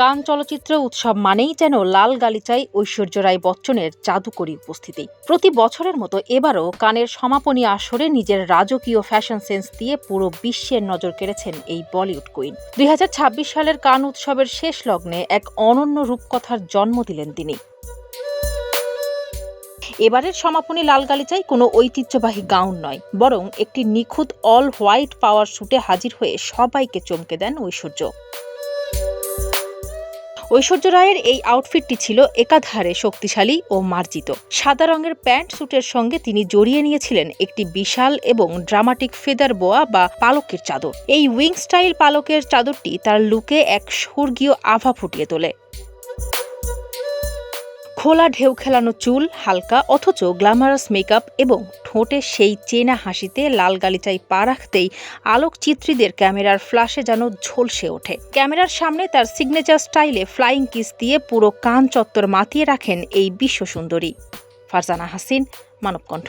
কান চলচ্চিত্র উৎসব মানেই যেন লাল গালিচায় ঐশ্বর্য রায় বচ্চনের জাদুকরী উপস্থিতি। প্রতি বছরের মতো এবারও কানের সমাপনী আসরে নিজের রাজকীয় ফ্যাশন সেন্স দিয়ে পুরো বিশ্বের নজর কেড়েছেন এই বলিউড কুইন। 2026 সালের কান উৎসবের শেষ লগ্নে এক অনন্য রূপকথার জন্ম দিলেন তিনি। এবারের সমাপনী লাল গালিচায় কোনো ঐতিহ্যবাহী গাউন নয়, বরং একটি নিখুঁত অল হোয়াইট পাওয়ার স্যুটে হাজির হয়ে সবাইকে চমকে দেন ঐশ্বর্য। ঐশ্বর্য রায়ের এই আউটফিটটি ছিল একাধারে শক্তিশালী ও মার্জিত। সাদা রঙের প্যান্ট স্যুটের সঙ্গে তিনি জড়িয়ে নিয়েছিলেন একটি বিশাল এবং ড্রামাটিক ফেদার বোয়া বা পালকের চাদর। এই উইং স্টাইল পালকের চাদরটি তার লুকে এক স্বর্গীয় আভা ফুটিয়ে তোলে। খোলা ঢেউ খেলানো চুল, হালকা অথচ গ্ল্যামারাস মেকআপ এবং ঠোঁটে সেই চেনা হাসিতে লাল গালিচায় পা রাখতেই আলোকচিত্রীদের ক্যামেরার ফ্ল্যাশে যেন ঝলসে ওঠে। ক্যামেরার সামনে তার সিগনেচার স্টাইলে ফ্লাইং কিস দিয়ে পুরো কান চত্বর মাতিয়ে রাখেন এই বিশ্বসুন্দরী। ফারজানা হাসিন, মানবকণ্ঠ।